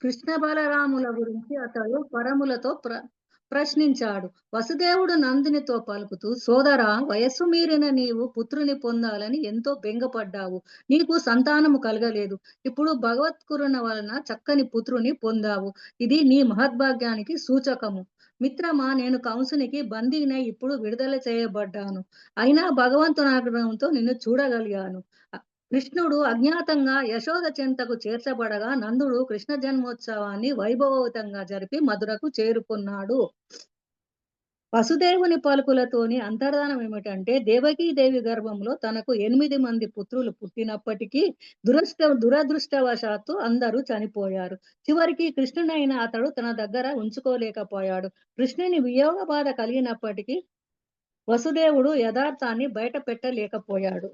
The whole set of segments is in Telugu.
కృష్ణ బలరాముల గురించి అతడు పరములతో ప్రశ్నించాడు. వసుదేవుడు నందినితో పలుకుతూ, సోదరా, వయస్సు మీరిన నీవు పుత్రుని పొందాలని ఎంతో బెంగపడ్డావు. నీకు సంతానము కలగలేదు. ఇప్పుడు భగవత్కరుణ వలన చక్కని పుత్రుని పొందావు. ఇది నీ మహద్భాగ్యానికి సూచకము. మిత్రమా, నేను కంసునికి బందీనై ఇప్పుడు విడుదల చేయబడ్డాను. అయినా భగవంతుని అనుగ్రహంతో నిన్ను చూడగలిగాను. కృష్ణుడు అజ్ఞాతంగా యశోద చెంతకు చేర్చబడగా నందుడు కృష్ణ జన్మోత్సవాన్ని వైభవోతంగా జరిపి మధురకు చేరుకున్నాడు. వసుదేవుని పలుకులతోని అంతర్ధానం ఏమిటంటే, దేవకీదేవి గర్భంలో తనకు 8 మంది పుత్రులు పుట్టినప్పటికీ దురదృష్టవశాత్తు అందరూ చనిపోయారు. చివరికి కృష్ణునైన అతడు తన దగ్గర ఉంచుకోలేకపోయాడు. కృష్ణుని వియోగ బాధ కలిగినప్పటికీ వసుదేవుడు యథార్థాన్ని బయట పెట్టలేకపోయాడు.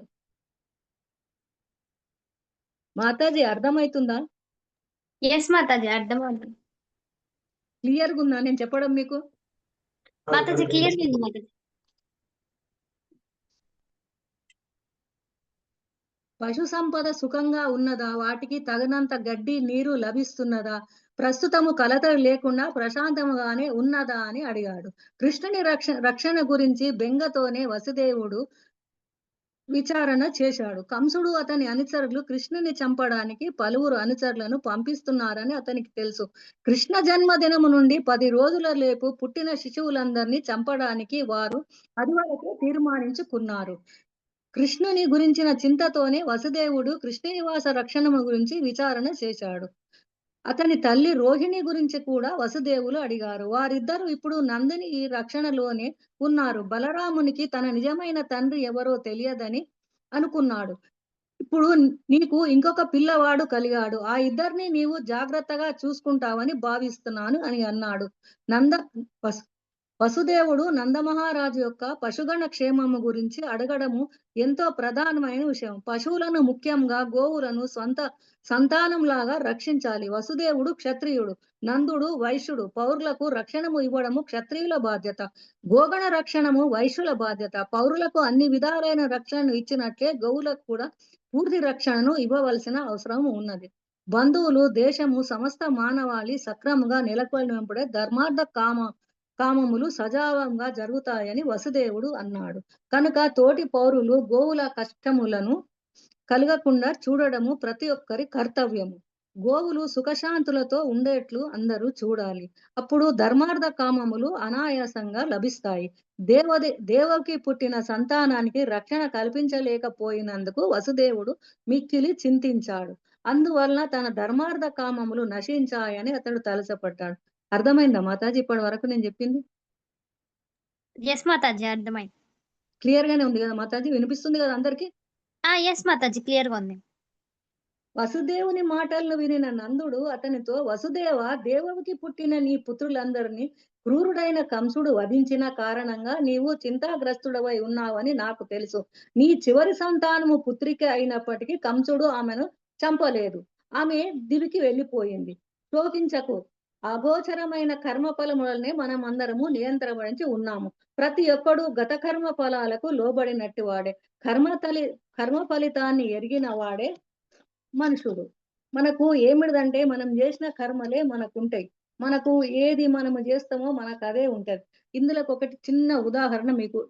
మాతాజీ, అర్థమవుతుందా? ఎస్ మాతాజీ, అర్థమవుతుంది. క్లియర్‌గా ఉందా నేను చెప్పడం మీకు? మాతాజీ క్లియర్ ఉంది మాతాజీ. పశు సంపద సుఖంగా ఉన్నదా? వాటికి తగినంత గడ్డి, నీరు లభిస్తున్నదా? ప్రస్తుతము కలతలు లేకుండా ప్రశాంతముగానే ఉన్నదా అని అడిగాడు. కృష్ణుని రక్షణ గురించి బెంగతోనే వసుదేవుడు విచారణ చేశాడు. కంసుడు అతని అనుచరులు కృష్ణుని చంపడానికి పలువురు అనుచరులను పంపిస్తున్నారని అతనికి తెలుసు. కృష్ణ జన్మదినము నుండి 10 రోజుల లేపు పుట్టిన శిశువులందరినీ చంపడానికి వారు అది వరకే తీర్మానించుకున్నారు. కృష్ణుని గురించిన చింతతోనే వసుదేవుడు కృష్ణనివాస రక్షణము గురించి విచారణ చేశాడు. అతని తల్లి రోహిణి గురించి కూడా వసుదేవులు అడిగారు. వారిద్దరూ ఇప్పుడు నందిని ఈ రక్షణలోనే ఉన్నారు. బలరామునికి తన నిజమైన తండ్రి ఎవరో తెలియదని అనుకున్నాడు. ఇప్పుడు నీకు ఇంకొక పిల్లవాడు కలిగాడు. ఆ ఇద్దరిని నీవు జాగ్రత్తగా చూసుకుంటావని భావిస్తున్నాను అని అన్నాడు. నంద వసుదేవుడు నందమహారాజు యొక్క పశుగణ క్షేమము గురించి అడగడము ఎంతో ప్రధానమైన విషయం. పశువులను, ముఖ్యంగా గోవులను సంతానంలాగా రక్షించాలి. వసుదేవుడు క్షత్రియుడు, నందుడు వైశ్యుడు. పౌరులకు రక్షణము ఇవ్వడము క్షత్రియుల బాధ్యత. గోగణ రక్షణము వైశ్యుల బాధ్యత. పౌరులకు అన్ని విధాలైన రక్షణను ఇచ్చినట్లే గోవులకు కూడా పూర్తి రక్షణను ఇవ్వవలసిన అవసరం ఉన్నది. బంధువులు, దేశము, సమస్త మానవాళి సక్రమంగా నెలకొల్పినప్పుడే ధర్మార్థ కామములు సజావంగా జరుగుతాయని వసుదేవుడు అన్నాడు. కనుక తోటి పౌరులు గోవుల కష్టములను కలగకుండా చూడడము ప్రతి ఒక్కరి కర్తవ్యము. గోవులు సుఖశాంతులతో ఉండేట్లు అందరూ చూడాలి. అప్పుడు ధర్మార్థ కామములు అనాయాసంగా లభిస్తాయి. దేవకి పుట్టిన సంతానానికి రక్షణ కల్పించలేకపోయినందుకు వసుదేవుడు మిక్కిలి చింతించాడు. అందువలన తన ధర్మార్థ కామములు నశించాయని అతడు తలసపడ్డాడు. అర్థమైందా మాతాజీ ఇప్పటి వరకు నేను చెప్పింది? ఎస్ మాతాజీ, అర్థమైంది. క్లియర్ గానే ఉంది కదా మాతాజీ? వినిపిస్తుంది కదా అందరికి? ఎస్ మాతాజీ, క్లియర్ గా ఉంది. వసుదేవుని మాటలను వినిన నందుడు అతనితో, వసుదేవ, దేవకి పుట్టిన నీ పుత్రులందరినీ క్రూరుడైన కంసుడు వధించిన కారణంగా నీవు చింతాగ్రస్తుడవై ఉన్నావని నాకు తెలుసు. నీ చివరి సంతానము పుత్రిక అయినప్పటికీ కంసుడు ఆమెను చంపలేదు. ఆమె దివికి వెళ్ళిపోయింది. శోకించకు. అగోచరమైన కర్మ ఫలములనే మనం అందరము నియంత్రించి ఉన్నాము. ప్రతి ఒక్కడు గత కర్మ ఫలాలకు లోబడినట్టు వాడే. కర్మ ఫలితాన్ని ఎరిగిన వాడే మనుషుడు. మనకు ఏమిటిదంటే, మనం చేసిన కర్మలే మనకుంటాయి. మనకు ఏది మనము చేస్తామో మనకు అదే ఉంటది. ఇందులోకి ఒకటి చిన్న ఉదాహరణ మీకు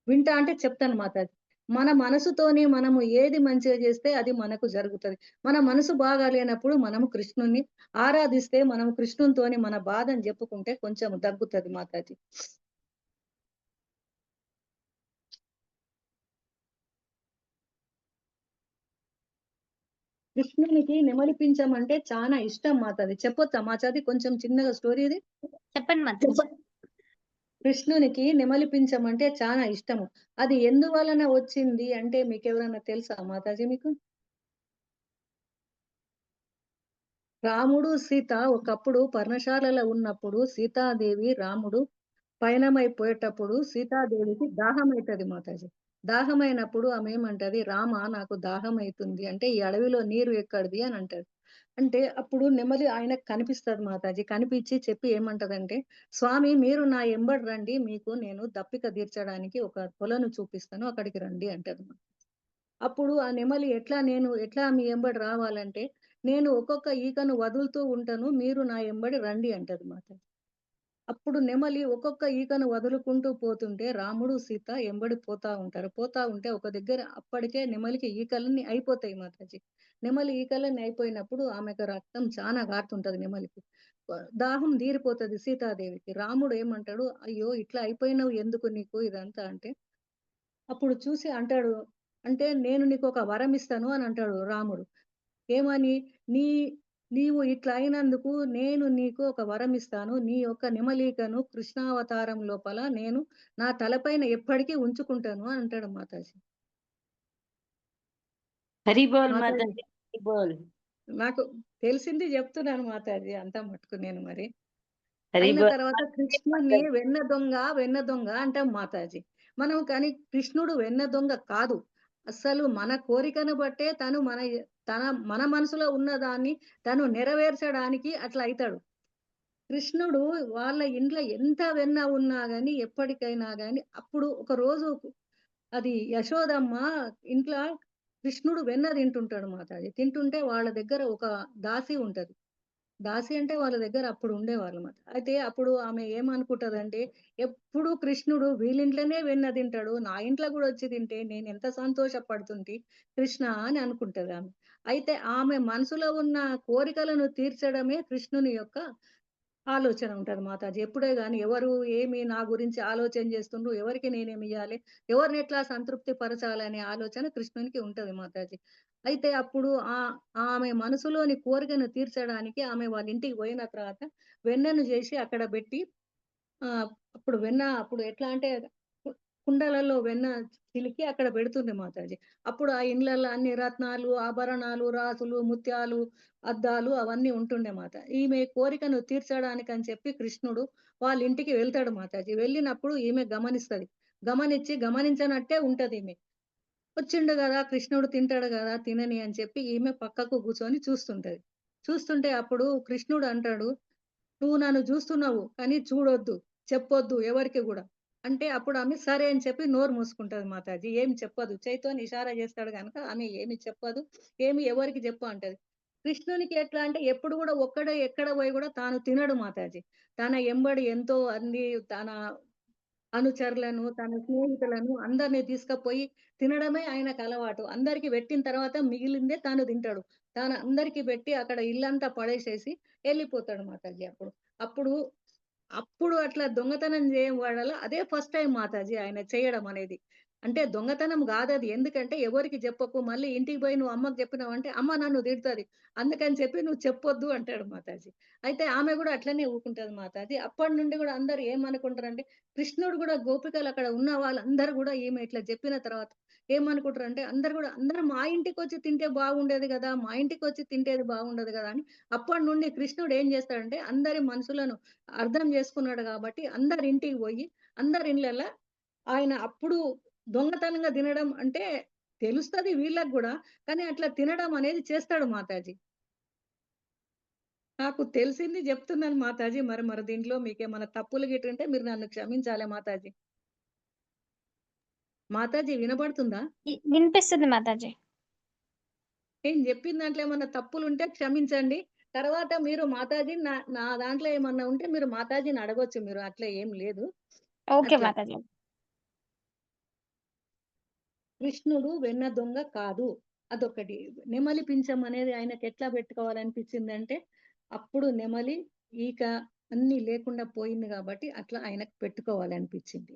వింటా అంటే చెప్తాను మాతాజీ. మన మనసుతోని మనము ఏది మంచిగా చేస్తే అది మనకు జరుగుతది. మన మనసు బాగాలేనప్పుడు మనము కృష్ణుని ఆరాధిస్తే, మనము కృష్ణునితోని మన బాధను చెప్పుకుంటే కొంచెం తగ్గుతది మాతాజీ. కృష్ణునికి నెమలిపించమంటే చాలా ఇష్టం మాతాజీ. చెప్పొచ్చా మాతాజీ కొంచెం చిన్నగా స్టోరీ ఇది? చెప్పండి మాతాజీ. కృష్ణునికి నెమలిపించమంటే చాలా ఇష్టము. అది ఎందువలన వచ్చింది అంటే మీకెవరైనా తెలుసా మాతాజీ మీకు? రాముడు, సీత ఒకప్పుడు పర్ణశాలలో ఉన్నప్పుడు సీతాదేవి, రాముడు పయనమైపోయేటప్పుడు సీతాదేవికి దాహమైతది మాతాజీ. దాహమైనప్పుడు ఆమె ఏమంటది, రామ, నాకు దాహమైతుంది అంటే, ఈ అడవిలో నీరు ఎక్కడిది అని అంటది. అంటే అప్పుడు నెమలి ఆయనకు కనిపిస్తది మాతాజీ. కనిపించి చెప్పి ఏమంటదంటే, స్వామి, మీరు నా ఎంబడి రండి, మీకు నేను దప్పిక తీర్చడానికి ఒక కొలను చూపిస్తాను, అక్కడికి రండి అంటది. అప్పుడు ఆ నెమలి, ఎట్లా మీ ఎంబడి రావాలంటే, నేను ఒక్కొక్క ఈకను వదులుతూ ఉంటాను. మీరు నా ఎంబడి రండి అంటది మాతాజీ. అప్పుడు నెమలి ఒక్కొక్క ఈకను వదులుకుంటూ పోతుంటే రాముడు, సీత ఎంబడి పోతా ఉంటారు. పోతా ఉంటే ఒక దగ్గర అప్పటికే నెమలికి ఈకలన్నీ అయిపోతాయి మాతాజీ. నెమలి ఈకలన్నీ అయిపోయినప్పుడు ఆమెకు రక్తం చానా గారుతుంటది నెమలికి. దాహం తీరిపోతది సీతాదేవికి. రాముడు ఏమంటాడు, "అయ్యో! ఇట్లా అయిపోయినవు ఎందుకు నీకు ఇదంతా" అంటే, అప్పుడు చూసి అంటాడు, అంటే "నేను నీకొక వరం ఇస్తాను" అని అంటాడు రాముడు. ఏమని? నీ నీవు ఇట్లా అయినందుకు నేను నీకు ఒక వరం ఇస్తాను. నీ యొక్క నెమలికను కృష్ణావతారం లోపల నేను నా తలపైన ఎప్పటికీ ఉంచుకుంటాను అని అంటాడు మాతాజీ. హరి బోల్ మాతాజీ మాతాజీ, హరి బోల్. నాకు తెలిసింది చెప్తున్నాను మాతాజీ అంతా మటుకు నేను మరి. హరి అయిన బోల్ తర్వాత కృష్ణుడిని మాతాజీ. వెన్న దొంగ, వెన్న దొంగ అంటాం మాతాజీ. మనం కానీ కృష్ణుడు వెన్న దొంగ కాదు. అస్సలు మన కోరికను బట్టే తను మన మనసులో ఉన్నదాన్ని తను నెరవేర్చడానికి అట్లా అయితాడు. కృష్ణుడు వాళ్ళ ఇంట్ల ఎంత వెన్న ఉన్నా గాని, ఎప్పటికైనా గాని అప్పుడు ఒక రోజు అది యశోదమ్మ ఇంట్ల కృష్ణుడు వెన్న తింటుంటాడు మాతాజీ. తింటుంటే వాళ్ళ దగ్గర ఒక దాసి ఉంటది. దాసి అంటే వాళ్ళ దగ్గర అప్పుడు ఉండేవాళ్ళమాట. అయితే అప్పుడు ఆమె ఏమనుకుంటదంటే, ఎప్పుడు కృష్ణుడు వీళ్ళింట్లోనే వెన్న తింటాడు. నా ఇంట్లో గూడా వచ్చి తింటే నేనెంత సంతోషపడుతుంటి కృష్ణ అని అనుకుంటదామె. అయితే ఆమె మనసులో ఉన్న కోరికలను తీర్చడమే కృష్ణుని యొక్క ఆలోచన ఉంటది మాతాజీ. ఎప్పుడే గాని ఎవరు ఏమి నా గురించి ఆలోచన చేస్తుండ్రు, ఎవరికి నేనేమియ్యాలి, ఎవరినెట్లా సంతృప్తి పరచాలనే ఆలోచన కృష్ణునికి ఉంటది మాతాజీ. అయితే అప్పుడు ఆమె మనసులోని కోరికను తీర్చడానికి ఆమె వాళ్ళ ఇంటికి పోయిన తర్వాత వెన్నను చేసి అక్కడ బెట్టి అప్పుడు వెన్న అప్పుడు ఎట్లా అంటే కు కుండలలో వెన్న చిలికి అక్కడ పెడుతుంది మాతాజీ. అప్పుడు ఆ ఇండ్లల్ల అన్ని రత్నాలు, ఆభరణాలు, రాసులు, ముత్యాలు, అద్దాలు అవన్నీ ఉంటుండే మాత. ఈమె కోరికను తీర్చడానికని చెప్పి కృష్ణుడు వాళ్ళ ఇంటికి వెళ్తాడు మాతాజీ. వెళ్ళినప్పుడు ఈమె గమనిస్తది. గమనించనట్టే ఉంటదీమె. వచ్చిండు గదా! కృష్ణుడు తింటాడు గదా! తినని అని చెప్పి ఈమె పక్కకు కూర్చొని చూస్తుంటది. చూస్తుంటే అప్పుడు కృష్ణుడు అంటాడు, "నువ్వు నన్ను జూస్తున్నావు. కానీ చూడొద్దు. చెప్పొద్దు ఎవరికీ గూడా." అంటే అప్పుడు ఆమె సరే అని చెప్పి నోరు మూసుకుంటది మాతాజీ. ఏమి చెప్పదు. చేయితోని ఇషారా చేస్తాడు గనక ఆమె ఏమి చెప్పదు. ఏమి ఎవరికీ చెప్పు అంటది. కృష్ణునికి ఎట్లా అంటే ఎప్పుడు గూడా ఒక్కడే ఎక్కడ పోయి గూడా తాను తినడు మాతాజీ. తన ఎంబడి ఎంతో తన అనుచరులను, తన స్నేహితులను అందరిని తీసుకపోయి తినడమే ఆయనకలవాటు. అందరికి పెట్టిన తర్వాత మిగిలిందే తాను తింటాడు. తాను అందరికి పెట్టి అక్కడ ఇల్లంతా పడేసేసి ఎళ్ళిపోతాడు మాతాజీ అప్పుడు. అప్పుడు, అప్పుడు అట్లా దొంగతనం చేయడం వల్ల అదే ఫస్ట్ టైమ్ మాతాజీ ఆయన చేయడం అనేది. అంటే దొంగతనం గాదది. ఎందుకంటే ఎవరికీ జెప్పకు. మళ్ళీ ఇంటికి పోయి నువ్వు అమ్మకి జెప్పినావంటే అమ్మ నన్ను తిడతది. అందుకని చెప్పి నువ్వు చెప్పొద్దు అంటాడు మాతాజీ. అయితే ఆమె గూడా అట్లనే ఊకుంటది మాతాజీ. అప్పటి నుండి గూడా అందరూ ఏమనుకుంటారంటే కృష్ణుడు గూడా గోపికలు అక్కడ ఉన్న వాళ్ళందరూ గూడా ఈమె ఇట్లా జెప్పిన తర్వాత ఏమనుకుంటారంటే అందరూ మా ఇంటికొచ్చి తింటే బాగుండేది గదా! మా ఇంటికొచ్చి తింటేది బాగుండదు గదా! అని అప్పటి నుండి కృష్ణుడు ఏం జేస్తాడంటే అందరి మనసులను అర్థం జేసుకున్నాడు గాబట్టి అందరి ఇంటికి బోయి అందరి ఇళ్ళల్ల ఆయన అప్పుడు దొంగతనంగా తినడం అంటే తెలుస్తది వీళ్ళకి గూడా. కానీ అట్లా తినడం అనేది చేస్తాడు మాతాజీ. నాకు తెలిసింది జెప్తున్నాను మాతాజీ. మరి దీంట్లో మీకేమన్నా తప్పులు గిట్టుంటే మీరు నన్ను క్షమించాలి మాతాజీ. మాతాజీ వినబడుతుందా? వినిపిస్తుంది మాతాజీ. నేను జెప్పిన దాంట్లో ఏమన్నా తప్పులుంటే క్షమించండి. తర్వాత మీరు మాతాజీని నా నా దాంట్లో ఏమన్నా ఉంటే మీరు మాతాజీని అడగొచ్చు మీరు. అట్లా ఏం లేదు. ఓకే అట్లా. మాతాజీ. కృష్ణుడు వెన్న దొంగ కాదు. అదొకటి. నెమలి పించం అనేది ఆయనకెట్లా పెట్టుకోవాలనిపించిందంటే, అప్పుడు నెమలి, ఈక అన్నీ లేకుండా పోయింది గాబట్టి అట్లా ఆయనకు పెట్టుకోవాలనిపించింది.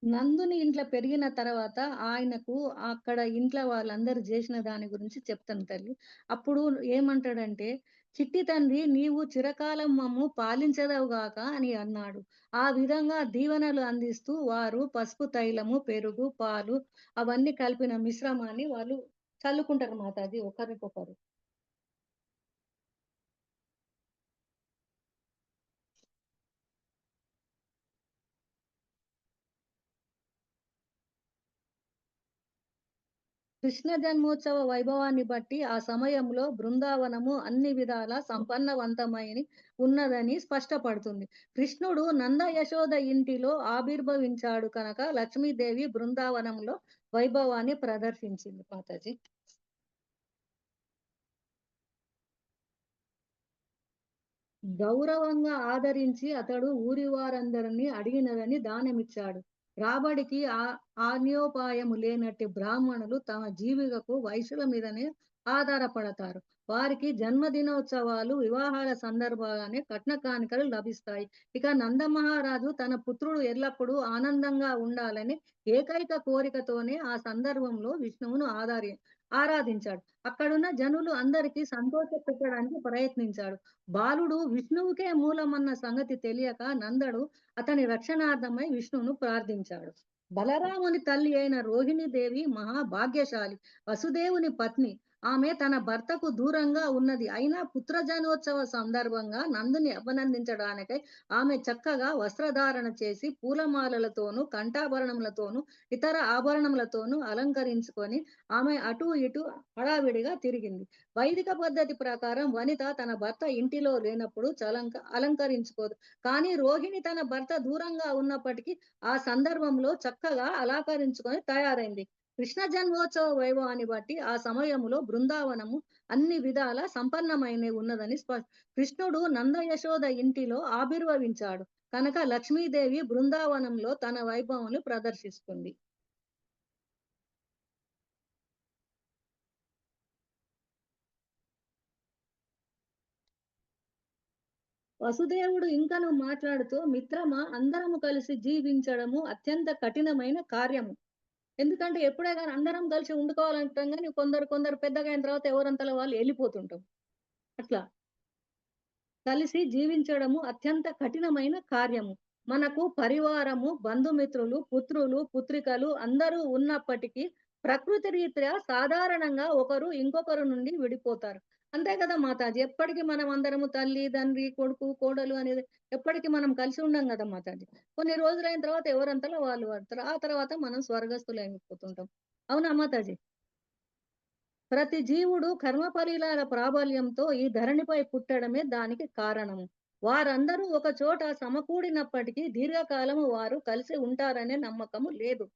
నందుని ఇంట్ల పెరిగిన తర్వాత ఆయనకు అక్కడ ఇంట్ల వాళ్ళందరూ జేసిన దాని గురించి చెప్తాను తల్లి. అప్పుడు ఏమంటాడంటే, "చిట్టి తండ్రి నీవు చిరకాలం మమ్ము పాలించెదవు గాక" అని అన్నాడు. ఆ విధంగా దీవెనలు అందిస్తూ వారు పసుపు తైలము, పెరుగు, పాలు అవన్నీ కలిపిన మిశ్రమాన్ని వాళ్ళు చల్లుకుంటారు మాతాజీ ఒకరికొకరు. కృష్ణ జన్మోత్సవ వైభవాన్ని బట్టి ఆ సమయంలో బృందావనము అన్ని విధాలా సంపన్నవంతమై ఉన్నదని స్పష్టపడుతుంది. కృష్ణుడు నంద యశోద ఇంటిలో ఆవిర్భవించాడు కనుక లక్ష్మీదేవి బృందావనంలో వైభవాన్ని ప్రదర్శించింది మాతాజీ. గౌరవంగా ఆదరించి అతడు ఊరి వారందరినీ అడిగినదని దానమిచ్చాడు. రాబడికి ఆన్యోపాయము లేనట్టి బ్రాహ్మణులు తమ జీవికకు వైశ్యుల మీదనే ఆధారపడతారు. వారికి జన్మదినోత్సవాలు, వివాహాల సందర్భంగానే కట్న కానుకలు లభిస్తాయి. ఇక నందమహారాజు తన పుత్రుడు ఎల్లప్పుడూ ఆనందంగా ఉండాలని ఏకైక కోరికతోనే ఆ సందర్భంలో విష్ణువును ఆరాధించాడు. అక్కడున్న జనులు అందరికీ సంతోష పెట్టడానికి ప్రయత్నించాడు. బాలుడు విష్ణువుకే మూలమన్న సంగతి తెలియక నందడు అతని రక్షణార్థమై విష్ణువును ప్రార్థించాడు. బలరాముని తల్లి అయిన రోహిణీదేవి మహాభాగ్యశాలి, వసుదేవుని పత్ని. ఆమె తన భర్తకు దూరంగా ఉన్నది. అయినా పుత్రజనోత్సవ సందర్భంగా నందుని అభినందించడానికై ఆమె చక్కగా వస్త్రధారణ చేసి పూలమాలలతోనూ, కంఠాభరణములతోనూ, ఇతర ఆభరణములతోనూ అలంకరించుకొని ఆమె అటూ ఇటూ హడావిడిగా తిరిగింది. వైదిక పద్ధతి ప్రకారం వనిత తన భర్త ఇంటిలో లేనప్పుడు అలంకరించుకోదు. కానీ రోహిణి తన భర్త దూరంగా ఉన్నప్పటికీ ఆ సందర్భంలో చక్కగా అలంకరించుకొని తయారైంది. కృష్ణ జన్మోత్సవ వైభవాన్ని బట్టి ఆ సమయంలో బృందావనము అన్ని విధాల సంపన్నమైన ఉన్నదని కృష్ణుడు నంద యశోద ఇంటిలో ఆవిర్భవించాడు కనుక లక్ష్మీదేవి బృందావనంలో తన వైభవములు ప్రదర్శిస్తుంది. వసుదేవుడు ఇంకను మాట్లాడుతూ, మిత్రమా, అందరము కలిసి జీవించడము అత్యంత కఠినమైన కార్యము. ఎందుకంటే ఎప్పుడే గాని అందరం కలిసి ఉండుకోవాలంటాం గాని కొందరు కొందరు పెద్దగా అయిన తర్వాత ఎవరంతలో వాళ్ళు వెళ్ళిపోతుంటాం. అట్లా కలిసి జీవించడము అత్యంత కఠినమైన కార్యము. మనకు పరివారము, బంధుమిత్రులు, పుత్రులు, పుత్రికలు అందరూ ఉన్నప్పటికీ ప్రకృతి రీత్యా సాధారణంగా ఒకరు ఇంకొకరు నుండి విడిపోతారు. అంతే కదా మాతాజీ! ఎప్పటికి మనం అందరము తల్లి, తండ్రి, కొడుకు, కోడలు అనేది ఎప్పటికి మనం కలిసి ఉండం కదా మాతాజీ! కొన్ని రోజులైన తర్వాత ఎవరంతలో వాళ్ళు పడతారు. ఆ తర్వాత మనం స్వర్గస్థులైపోతుంటాం. అవునా మాతాజీ? ప్రతి జీవుడు కర్మఫలిలాల ప్రాబల్యంతో ఈ ధరణిపై పుట్టడమే దానికి కారణము. వారందరూ ఒక చోట సమకూడినప్పటికీ దీర్ఘకాలము వారు కలిసి ఉంటారనే నమ్మకము లేదు.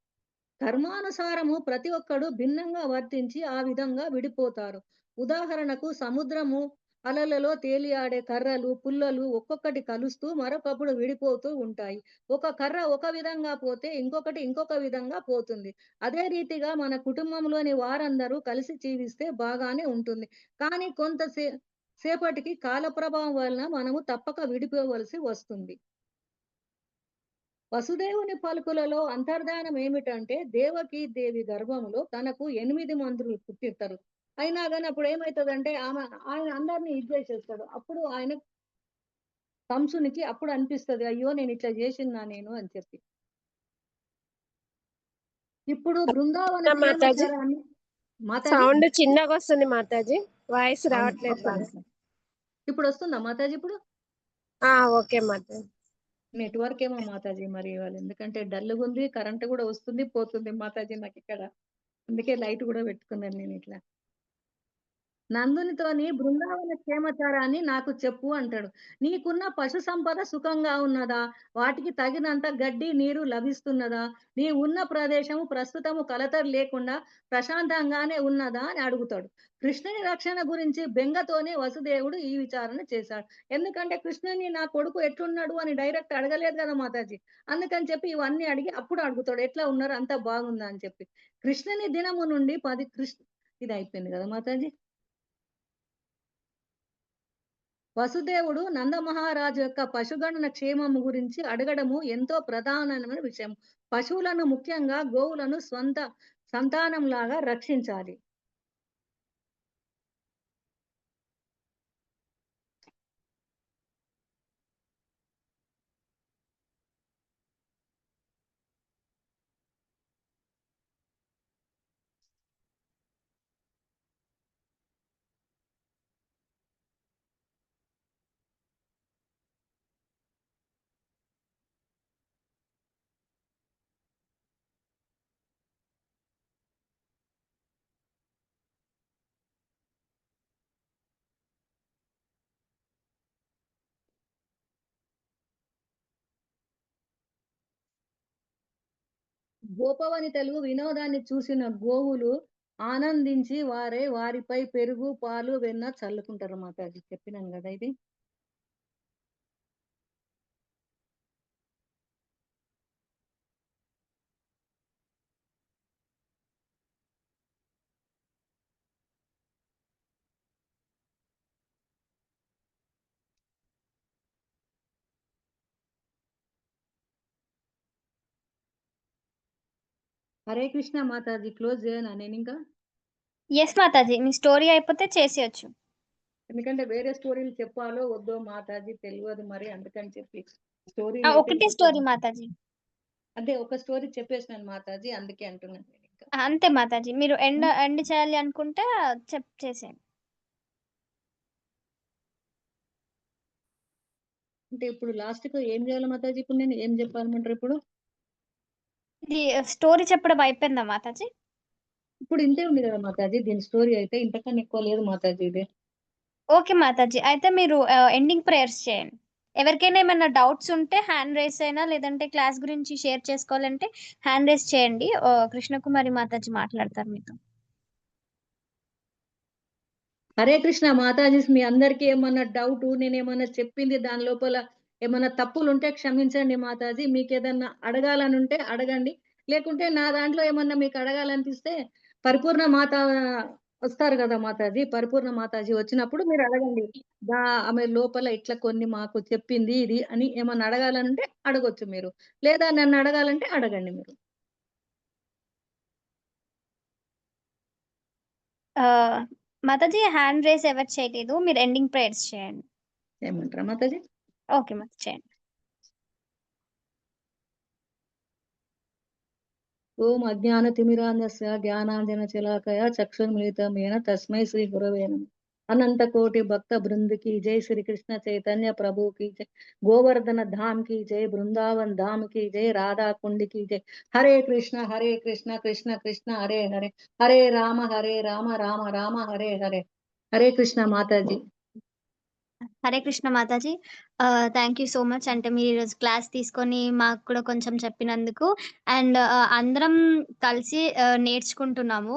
కర్మానుసారము ప్రతి ఒక్కడు భిన్నంగా వర్తించి ఆ విధంగా విడిపోతారు. ఉదాహరణకు సముద్రము అలలలో తేలియాడే కర్రలు, పుల్లలు ఒక్కొక్కటి కలుస్తూ మరొకప్పుడు విడిపోతూ ఉంటాయి. ఒక కర్ర ఒక విధంగా పోతే ఇంకొకటి ఇంకొక విధంగా పోతుంది. అదే రీతిగా మన కుటుంబంలోని వారందరూ కలిసి జీవిస్తే బాగానే ఉంటుంది. కానీ సేపటికి కాల ప్రభావం వలన మనము తప్పక విడిపోవలసి వస్తుంది. వసుదేవుని పలుకులలో అంతర్ధానం ఏమిటంటే దేవకీ దేవి గర్భములో తనకు 8 మందులు పుట్టిస్తారు. అయినా గాని అప్పుడు ఏమైతదంటే ఆయన అందరిని ఇది చేసేస్తాడు. అప్పుడు ఆయన కంసునికి అప్పుడు అనిపిస్తది. అయ్యో! నేను ఇట్లా చేసినా నేను అని చెప్పి. ఇప్పుడు బృందావన మాతాజీ క్షేమచరాన్ని మాతాజీ సౌండ్ చిన్నగా వస్తుంది మాతాజీ, వాయిస్ అవును. రావట్లేదు ఒక్క బాగా. నిమిషం. ఇప్పుడు వస్తుందా మాతాజీ ఇప్పుడు? ఓకే మాతాజీ. నెట్వర్క్ ఏమో మాతాజీ మరి ఇవాళ ఎందుకంటే డల్‌గుంది. కరెంట్ కూడా వస్తుంది, పోతుంది మాతాజీ నాకిక్కడ. అందుకే లైట్ కూడా పెట్టుకున్నాను నేను ఇట్లా. నందునితోని బృందావన క్షేమచారాన్ని నాకు చెప్పు అంటాడు. నీకున్న పశు సంపద సుఖంగా ఉన్నదా? వాటికి తగినంత గడ్డి, నీరు లభిస్తున్నదా? నీ ఉన్న ప్రదేశము ప్రస్తుతము కలతలు లేకుండా ప్రశాంతంగానే ఉన్నదా అని అడుగుతాడు. కృష్ణుని రక్షణ గురించి బెంగతోనే వసుదేవుడు ఈ విచారణ చేశాడు. ఎందుకంటే కృష్ణుని నా కొడుకు ఎట్లున్నాడు అని డైరెక్ట్ అడగలేదు కదా మాతాజీ. అందుకని చెప్పి ఇవన్నీ అడిగి అప్పుడు అడుగుతాడు. ఎట్లా ఉన్నారు? అంతా బాగుందా అని చెప్పి. కృష్ణుని దినము నుండి ఇది అయిపోయింది కదా మాతాజీ. వసుదేవుడు నందమహారాజు యొక్క పశుగణన క్షేమము గురించి అడగడము ఎంతో ప్రధానమైన విషయం. పశువులను ముఖ్యంగా గోవులను సంతానంలాగా రక్షించాలి. గోపవనితలు వినోదాన్ని చూసిన గోవులు ఆనందించి వారిపై పెరుగు, పాలు, వెన్న చల్లుకుంటారు మాతాజీ. చెప్పినాను గదా ఇది. హరే కృష్ణ మాతాజీ. క్లోజ్ చేయనా నేనింకా? ఎస్ మాతాజీ. మీ స్టోరీ అయిపోతే చేసేయొచ్చు. ఎందుకంటే వేరే స్టోరీలు చెప్పాలో వద్దో మాతాజీ తెలవదు మరి, అందుకని చెప్పి స్టోరీ ఒకటే స్టోరీ మాతాజీ. అంటే ఒక స్టోరీ చెప్పేసినాను మాతాజీ, అందుకే అంటున్నాను నేను ఇంకా. అంతే మాతాజీ. మీరు ఎండ్ చేయాలి అనుకుంటే చేసేయండి. అంటే ఇప్పుడు లాస్ట్ కు ఏం చేయాలి మాతాజీ? ఇప్పుడు నేను ఏం చెప్పాలమంటారు ఇప్పుడు? ఇది స్టోరీ చెప్పడం అయిపోయిందా మాతాజీ? ఇప్పుడు ఇంతే ఉంది కదా మాతాజీ దీని స్టోరీ అయితే, ఇంతకన్నా ఎక్కువ లేదు మాతాజీ ఇది. ఓకే మాతాజీ. అయితే మీరు ఎండింగ్ ప్రేయర్స్ చేయండి. ఎవరికైనా ఏమైనా డౌట్స్ ఉంటే హ్యాండ్ రైస్ అయినా, లేదంటే క్లాస్ గురించి షేర్ చేసుకోవాలంటే హ్యాండ్ రైస్ చేయండి. కృష్ణకుమారి మాతాజీ మాట్లాడతారు మీతో. హరే కృష్ణ మాతాజీ. మీ అందరికీ ఏమన్నా డౌట్, నేనేమన్నా చెప్పింది దాని లోపల ఏమన్నా తప్పులు ఉంటే క్షమించండి మాతాజీ. మీకు ఏదన్నా అడగాలని ఉంటే అడగండి, లేకుంటే నా దాంట్లో ఏమన్నా మీకు అడగాలనిపిస్తే పరిపూర్ణ మాత వస్తారు కదా మాతాజీ, పరిపూర్ణ మాతాజీ వచ్చినప్పుడు మీరు అడగండి. ఆమె లోపల ఇట్లా కొన్ని మాకు చెప్పింది ఇది అని ఏమన్నా అడగాలంటే అడగొచ్చు మీరు, లేదా నన్ను అడగాలంటే అడగండి మీరు. మాతాజీ హ్యాండ్ రైస్ ఎవరు చేయలేదు. మీరు ఎండింగ్ ప్రేయర్స్ చేయండి. ఏమంటారా మాతాజీ? ఓకే మాతాజీ చేయండి. ఓం అజ్ఞానతిమిరాంధస్య జ్ఞానాంజనశలాకయ చక్షుర్మిలితమేన తస్మై శ్రీ గురవే నమః. అనంత కోటి భక్త బృంద్ की जय, श्री कृष्ण चैतन्य प्रभु की जय, गोवर्धन धाम की जय, वृंदावन धाम की जय, राधा कुंड की जय। हरे कृष्ण कृष्ण कृष्ण हरे हरे, हरे राम राम राम हरे हरे। हरे कृष्ण माता जी। హరే కృష్ణ మాతాజీ. Thank you so much. అంటే మీరు ఈరోజు క్లాస్ తీసుకొని మాకు కూడా కొంచెం చెప్పినందుకు. అండ్ అందరం కలిసి నేర్చుకుంటున్నాము.